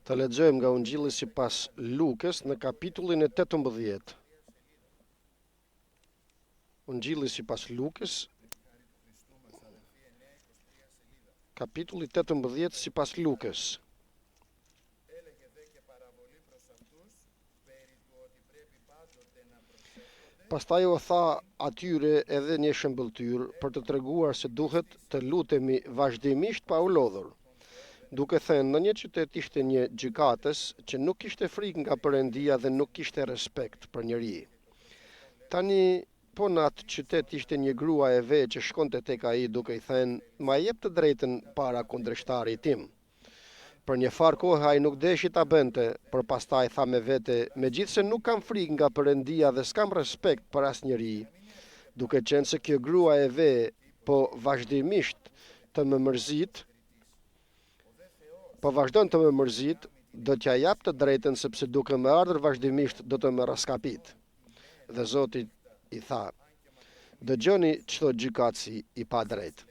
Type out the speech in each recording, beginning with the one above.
Të lexojmë nga Ungjilli sipas Lukës në kapitullin e 18. Ungjilli sipas Lukës, kapitulli 18 sipas Lukës. Pastaj u tha atyre edhe një shembëltyr për të treguar se duhet të lutemi vazhdimisht pa u lodhur. Duke thënë, në një qytet ishte një gjykatës që nuk kishte frikë nga Perëndia dhe nuk kishte respekt për njeri. Tani, po në atë qytet ishte një grua e ve që shkonte tek ai duke i thënë, ma jep të drejtën para kundërshtarit tim. Për një farë kohë ai nuk deshi ta bënte, por pastaj tha me vete, megjithse nuk kam frikë nga Perëndia dhe s'kam respekt për asnjëri, duke qenë se kjo grua e ve po vazhdimisht të më mërzit, të më mërzit, do t'ja jap të drejtën sepse duke më ardhur vazhdimisht do të më raskapit. Dhe Zoti i tha, dëgjoni çdo gjykatësi i pa drejt.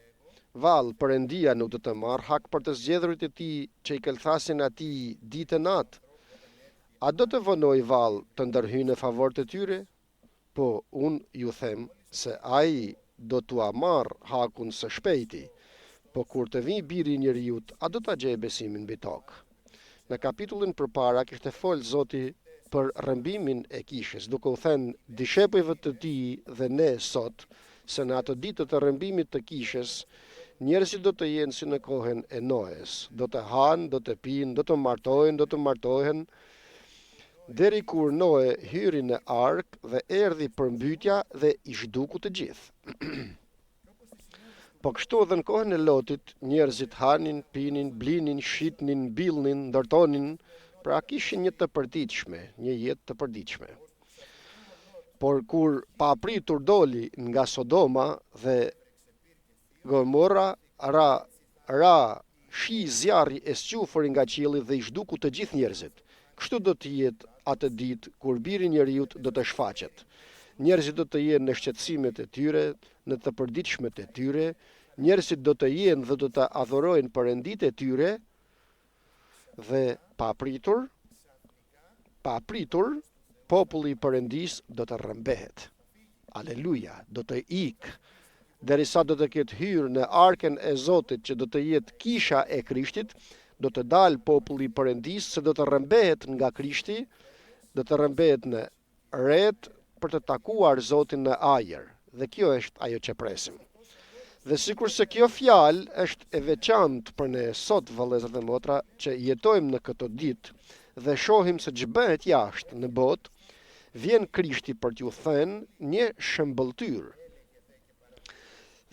Vallë, Perëndia nuk do të marrë hak për të zgjedhurit e tij që i kelthasin atij ditë e natë. A do të vonoj vallë të ndërhyjë në favor të tyre? Po, unë ju them se ai do t'ua marrë hakun së shpejti. Po kur të vi biri i njeriut, a do ta gjejë besimin mbi tokë? Në kapitullin përpara kishte folë Zoti për rrëmbimin e kishës, duke u thënë dishepujve të tij dhe ne sot, se në atë ditë të rrëmbimit të kishës, njerëzit do të jenë si në kohën e Noes, do të hanë, do të pinë, do të martohen, deri kur Noe hyri në ark dhe erdhi përmbytja dhe i zhduku të gjithë. Po kështu edhe në kohën e Lotit, njerëzit hanin, pinin, blinin, shitnin, mbillnin, ndërtonin, pra kishin një jetë të përditshme. Por kur pa pritur doli nga Sodoma dhe Gomorra, ra shi zjarri e squfur nga qielli dhe i zhduku të gjithë njerëzit. Kështu do të jetë atë ditë kur biri i njeriut do të shfaqet. Njerëzit do të jenë në shqetësimet e tyre, në të përditshmet e tyre, njerëzit do të jenë dhe do të adhurojnë perënditë e tyre dhe pa pritur, populli i Perëndis do të rrëmbehet. Aleluja, do të ikë, derisa do të ketë hyrë në arken e Zotit që do të jetë kisha e Krishtit, do të dalë populli i Perëndis se do të rrëmbehet nga Krishti, do të rrëmbehet në ret për të takuar Zotin në ajër. Dhe kjo është ajo që presim. Dhe sikur se kjo fjalë është e veçantë për ne sot, vëllezër dhe motra, që jetojmë në këtë ditë dhe shohim se ç'bëhet jashtë në botë, vjen Krishti për t'ju thënë një shembëltyr.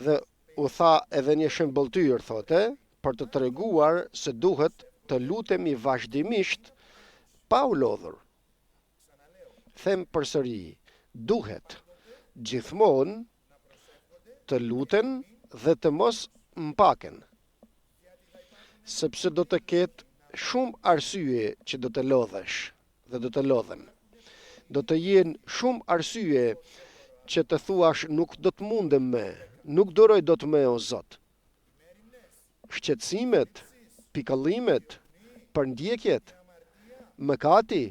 Dhe u tha edhe një shembëltyr, thotë, për të treguar se duhet të lutemi vazhdimisht pa u lodhur. Them përsëri, duhet gjithmonë të luten dhe të mos mpaken, sepse do të ketë shumë arsye që do të lodhesh dhe do të lodhen. Do të jenë shumë arsye që të thuash nuk do të mundem me, nuk duroj do të me o Zot. Shqetësimet, pikëllimet, përndjekjet, mëkati,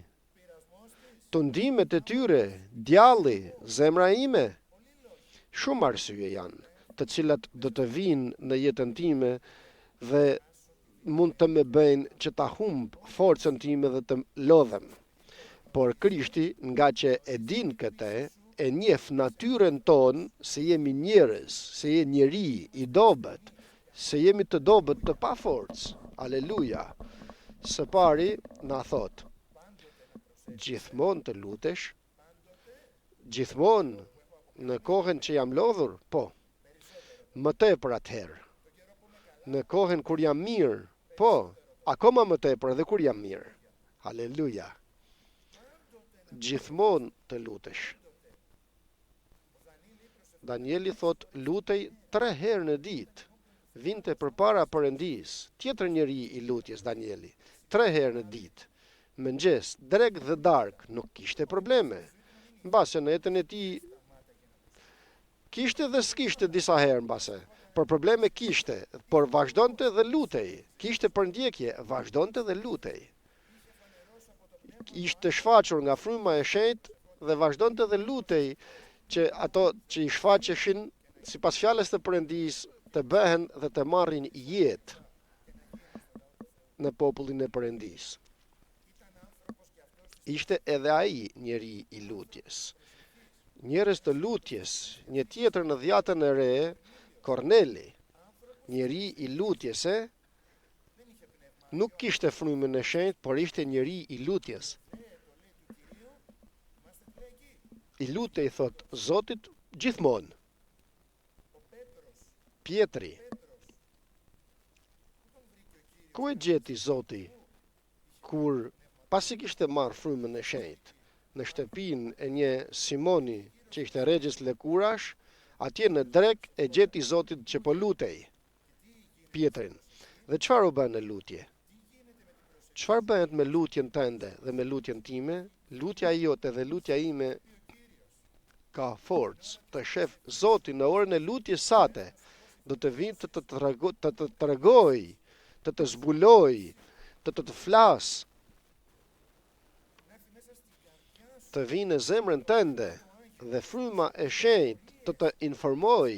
tundimet e tyre, djalli, zemra ime, shumë arsye janë, të cilat do të vinë në jetën time dhe mund të më bëjnë që ta humb forcën time dhe të lodhem. Por Krishti, nga që e din këtë, e njeh natyrën tonë se jemi njerëz, se je njeri i dobët, se jemi të dobët të pa forcë. Aleluja. Së pari na thot, gjithmonë të lutesh, gjithmonë në kohën që jam lodhur, po, më tepër atëherë. Në kohën kur jam mirë, po, akoma më tepër edhe kur jam mirë. Haleluja. Gjithmonë të lutesh. Danieli thot, lutej 3 herë në ditë. Vinte përpara Perëndis, tjetër njeri i lutjes Danieli, 3 herë në ditë. Mëngjes, drek dhe dark, nuk kishte probleme. Mbase në jetën e tij kishte dhe s'kishte disa herë mbase. Por probleme kishte, por vazhdonte dhe lutej. Kishte përndjekje, vazhdonte dhe lutej. ishte shfaqur nga fryma e shenjtë dhe vazhdonte dhe lutej që ato që i shfaqeshin sipas fjalës të Perëndis të bëhen dhe të marrin jetë në popullin e Perëndis. Ishte edhe ai njeri i lutjes. Njerëz të lutjes, një tjetër në Dhjatën e Re, Korneli, njeri i lutjese, nuk kishte frymën e shenjtë, por ishte njeri i lutjes. I lutej, thot Zotit, gjithmonë. Pietri, ku e gjeti Zoti kur pasi kishte marrë frymën e shenjtë në shtëpinë e një Simoni që ishte regjës lëkurash, atje në drek e gjeti Zotit që po lutej Pietrin. Dhe çfarë u bën në lutje? Çfarë bëhet me lutjen tënde dhe me lutjen time? Lutja jote dhe lutja ime ka forcë të shef Zotin në orën e lutjes sate, do të vinë të të tregoj, të të zbuloj, të të flas, të vinë në zemrën tënde dhe fryma e shenjtë të të informoj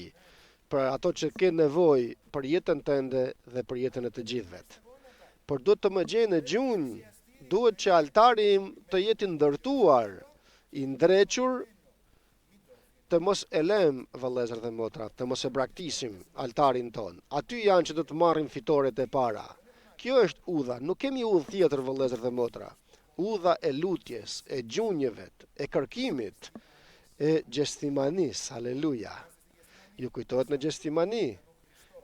për ato që ke nevojë për jetën tënde dhe për jetën e të gjithëve. Por duhet të më gjej në gjunjë, duhet që altari im të jetë i ndërtuar, i ndrequr, të mos e lëm, vëllezër dhe motra, të mos e braktisim altarin ton. Aty janë që do të marrin fitoret e para. Kjo është udha, nuk kemi udhë tjetër, vëllezër dhe motra. Udha e lutjes, e gjunjëve, e kërkimit, e gjestimanis, haleluja. Ju kujtohet në gjestimani,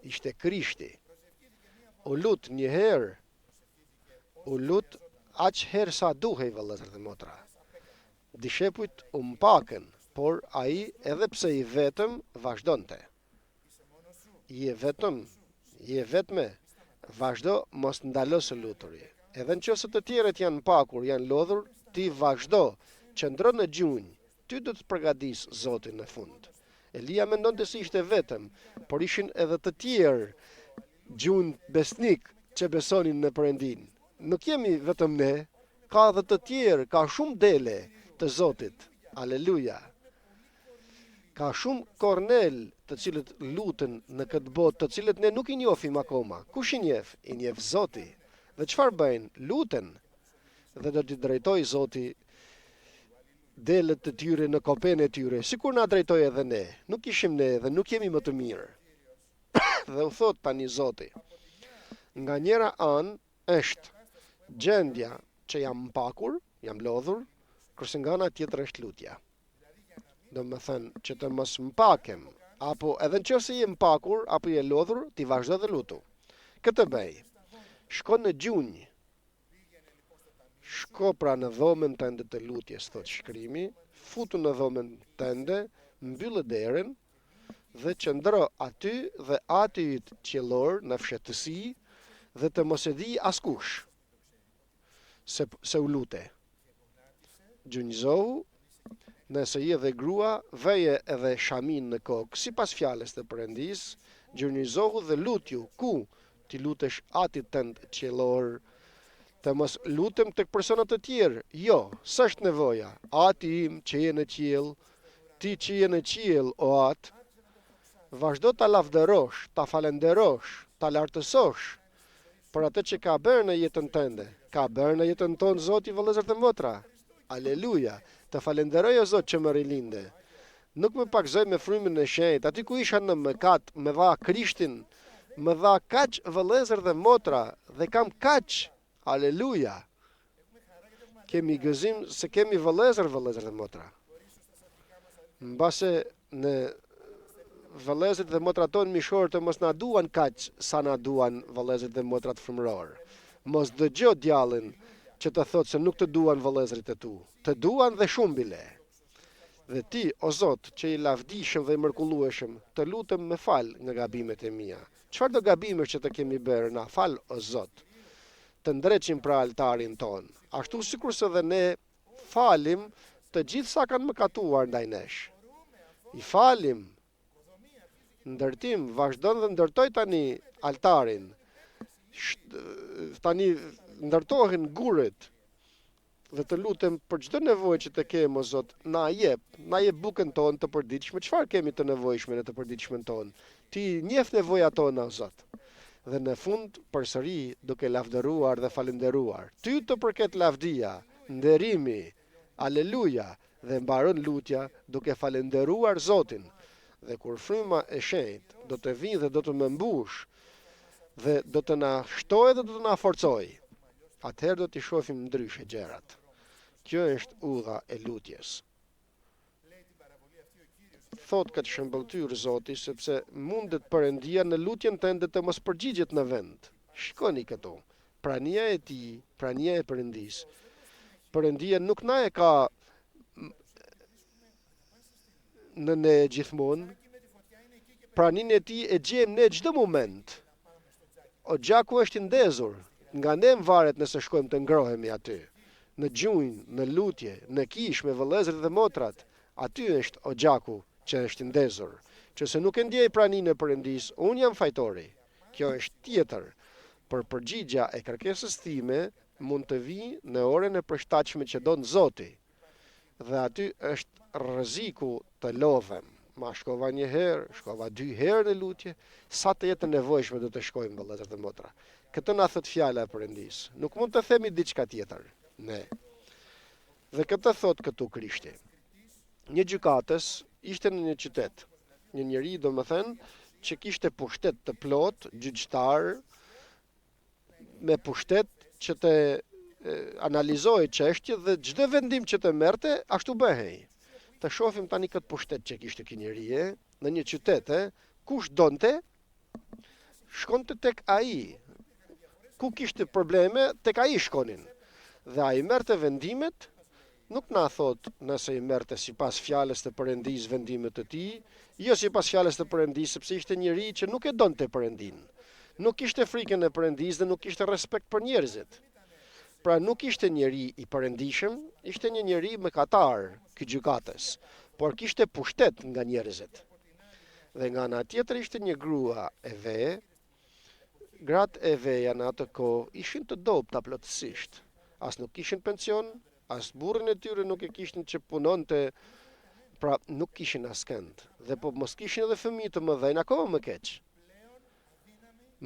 ishte Krishti. U lut një herë, u lut aq herë sa duhej, vëllezër dhe motra. Dishepujt u mpakën, por ai edhe pse i vetëm vazhdonte. Je vetëm, je vetme, vazhdo mos ndalo së luturi. Edhe nëse të tjerët janë pakur, janë lodhur, ti vazhdo, qëndro në gjunjë, ty do të përgatis Zotin në fund. Elia mendonte se ishte vetëm, por ishin edhe të tjerë gjunjë besnik që besonin në Perëndin. Nuk jemi vetëm ne, ka edhe të tjerë, ka shumë dele të Zotit. Aleluja. Ka shumë Kornel të cilët lutën në këtë botë, të cilët ne nuk i njohim akoma. Kush i njeh? I njeh Zoti. Dhe çfarë bëjnë? Lutën. Dhe do t'i drejtoj Zoti delet të tyre në kopen e tyre, sikur na drejtoj edhe ne. Nuk ishim ne dhe nuk jemi më të mirë. Dhe u thot tani Zoti, nga njëra anë është gjendja që jam mpakur, jam lodhur, kurse nga ana tjetër është lutja. Do më thënë që të mos mpakem, apo edhe nëse je mpakur, apo je lodhur, ti vazhdo dhe lutu. Këtë bëj, shko në gjunjë, shko pra në dhomën tënde të lutjes, thot shkrimi, futu në dhomën tënde, mbyllë derën, dhe qëndro aty dhe aty qiellor në fshehtësi, dhe të mos e di askush se u lute. Gjunjëzohu, nëse je dhe grua, veje edhe shamin në kokë, sipas fjalës të Perëndis, gjunjëzohu dhe lutju, ku ti lutesh atit tënd qiellor, të mos lutem tek persona të tjerë. Jo, s'është nevoja. Ati im që je në qiell, ti që je në qiell, o atë, vazhdo ta lavdërosh, ta falenderosh, ta lartësosh për atë që ka bërë në jetën tënde. Ka bërë në jetën tonë Zoti, vëllezër dhe motra. Aleluja. Të falenderoj o Zot që më rilinde. Nuk më pakzoj me frymën e shenjtë. Aty ku isha në mëkat, më dha Krishtin, më dha kaq, vëllezër dhe motra, dhe kam kaq. Aleluja. Kemi gëzim se kemi vëllezër dhe motra. Mbase në vëllezërit dhe motrat tonë mishorë të mos na duan kaq sa na duan vëllezërit dhe motrat frymëror. Mos dëgjo djallin që të thotë se nuk të duan vëllezërit e tu. Të duan dhe shumë bile. Dhe ti, o Zot, që i lavdishëm dhe i mrekullueshëm, të lutem me fal nga gabimet e mia. Çfarë do gabimesh që të kemi bërë, na fal o Zot. Të ndreqim pra altarin ton. Ashtu sikurse dhe ne falim të gjithë sa kanë mëkatuar ndaj nesh. I falim. Ndërtim, vazhdon dhe ndërtoj tani altarin. Tani ndërtohen guret. dhe të lutem për çdo nevojë që të kemi, o Zot, na jep bukën tonë të përditshme. Çfarë kemi të nevojshme në të përditshmen tonë? Ti njeh nevojat tona, o Zot. Dhe në fund përsëri duke lavdëruar dhe falënderuar. Ty të përket lavdia, nderimi, aleluja, dhe mbaron lutja duke falënderuar Zotin. Dhe kur fryma e shenjtë do të vinë dhe do të më mbush dhe do të na shtojë dhe do të na forcojë, atëherë do t'i shohim ndryshe gjërat. Kjo është udha e lutjes. Thot këtë shëmbëltyr Zoti, sepse mundet Perëndia në lutjen tënde të mos përgjigjet në vend. Shikoni këtu. Prania e tij, prania e Perëndis. Perëndia nuk na e ka në ne gjithmonë. Praninë e tij e gjejmë ne çdo moment. O gjaku është i ndezur. Nga ne varet nëse shkojmë të ngrohemi aty. Në gjunjë, në lutje, në kish me vëllezërit dhe motrat, aty është o gjaku që është i ndezur. Qëse nuk e ndjej praninë e Perëndis, unë jam fajtori. Kjo është tjetër. Për përgjigja e kërkesës time mund të vi në orën e përshtatshme që don Zoti. Dhe aty është rreziku të lodhem. Ma shkova një herë, shkova 2 herë në lutje, sa të jetë nevojshme do të shkojmë vëllezër dhe motra. Këtë na thot fjala e Perëndis. Nuk mund të themi diçka tjetër. Ne. Dhe këtë thot këtu Krishti. Një gjykatës ishte në një qytet. Një njeri, domethënë, që kishte pushtet të plot, gjyqtar, me pushtet që të analizoi çështje dhe çdo vendim që të merrte ashtu bëhej. Të shohim tani këtë pushtet që kishte ky njeri në një qytet, kush donte shkonte tek ai. Ku kishte probleme, tek ai shkonin. Dhe ai merrte vendimet, nuk na thot nëse i merrte sipas fjalës të Perëndis vendimet të tij, jo sipas fjalës të Perëndis, sepse ishte njeri që nuk e donte Perëndin. Nuk kishte frikën e Perëndis dhe nuk kishte respekt për njerëzit. Pra nuk ishte njeri i perëndishëm, ishte një njeri mëkatar, ky gjykatës, por kishte pushtet nga njerëzit. Dhe nga ana tjetër ishte një grua e ve. Gratë e veja në atë kohë ishin të dobta plotësisht. As nuk kishin pension, as burrin e tyre nuk e kishin që punonte, pra nuk kishin askënd. Dhe po mos kishin edhe fëmijë të mëdhenj, akoma më keq.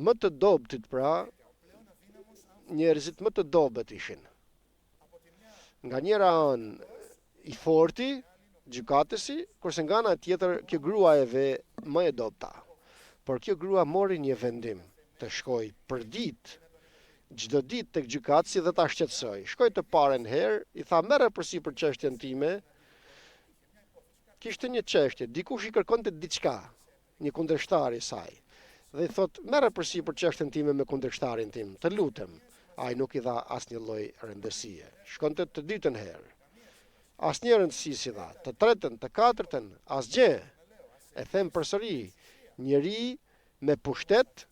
Më të dobtit pra, njerëzit më të dobët ishin. Nga njëra anë i forti, gjykatësi, kurse nga ana tjetër kjo grua e ve më e dobta. Por kjo grua mori një vendim të shkoj për ditë, çdo ditë tek gjykatësi dhe ta shqetësoj. Shkoj të parën herë, i tha merre përsipër çështjen time. Kishte një çështje, dikush i kërkonte diçka, një kundërshtar i saj. Dhe i thot merre përsipër çështjen time me kundërshtarin tim, të lutem. Ai nuk i dha asnjë lloj rëndësie. Shkonte të dytën herë. Asnjë rëndësi si dha, të tretën, të katërtën, asgjë. E them përsëri, njeri me pushtet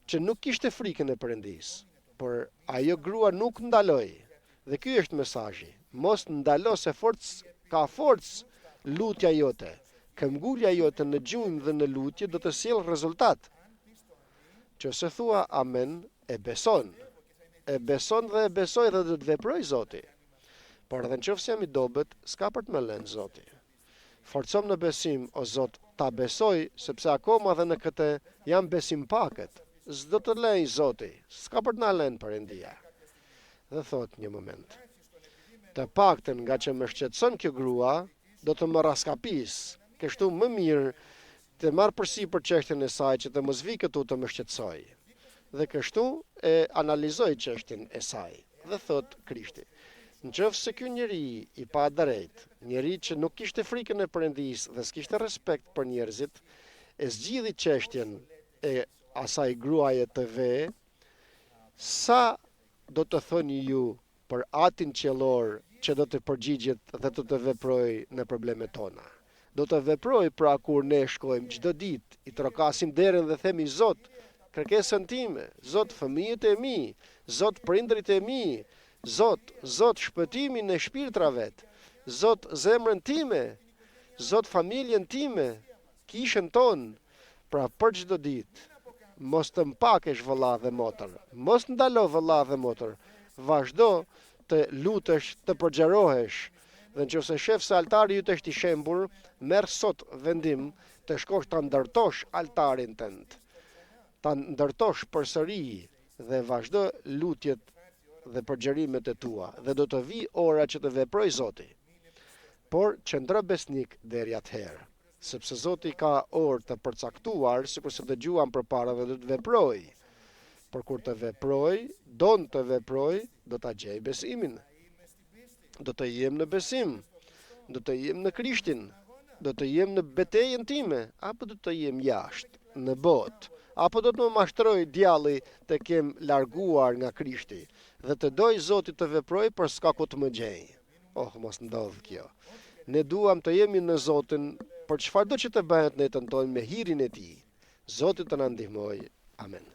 që nuk kishte frikën e Perëndis, por ajo grua nuk ndaloi. Dhe ky është mesazhi. Mos ndalo se ka forcë lutja jote. Këmbgulja jote në gjunjë dhe në lutje do të sjellë rezultat. Nëse thua amen, e beson. E beson dhe e besoj dhe do të veproj Zoti. Por edhe nëse jam i dobët, s'ka për të më lënë Zoti. Forcom në besim, o Zot, ta besoj, sepse akoma dhe në këtë jam besim pakët. S'do të lej Zoti, s'ka për të na lënë Perëndia. Dhe thot një moment. Të paktën nga që më shqetëson kjo grua, do të më raskapis. Kështu më mirë të marr përsipër çështjen e saj që të mos vi këtu të më shqetësoj. Dhe kështu e analizoj çështjen e saj. Dhe thot Krishti, nëse ky njeri i pa drejt, njeri që nuk kishte frikën e Perëndis dhe s'kishte respekt për njerëzit, e zgjidhi çështjen e asaj gruaje të ve, sa do të thoni ju për atin qiellor që do të përgjigjet dhe do të veproj në problemet tona. Do të veproj pra kur ne shkojmë çdo ditë, i trokasim derën dhe themi Zot, kërkesën time, Zot fëmijët e mi, Zot prindrit e mi, Zot shpëtimin e shpirtrave, Zot zemrën time, Zot familjen time, kishën tonë, pra për çdo ditë. Mos të mpakesh vëlla dhe motër, mos ndalo vëlla dhe motër, vazhdo të lutesh, të përgjerohesh. Dhe nëse shef se altari yt është i shembur, merr sot vendim të shkosh ta ndërtosh altarin tënd. Ta ndërtosh përsëri dhe vazhdo lutjet dhe përgjerimet e tua dhe do të vi ora që të veproj Zoti. Por qëndro besnik deri atëherë, sepse Zoti ka orë të përcaktuar, sikur se dëgjuam përpara dhe do të veproj. Por kur të veproj, të veproj, do ta gjej besimin. Do të jem në besim, do të jem në Krishtin, do të jem në betejën time, apo do të jem jashtë, në botë, apo do të më mashtroj djalli të kem larguar nga Krishti, dhe të doj Zoti të veproj për s'ka ku të më gjej. Mos ndodh kjo. Ne duam të jemi në Zotin për çfarëdo që të bëhet në jetën tonë me hirin e Tij. Zoti të na ndihmojë. Amen.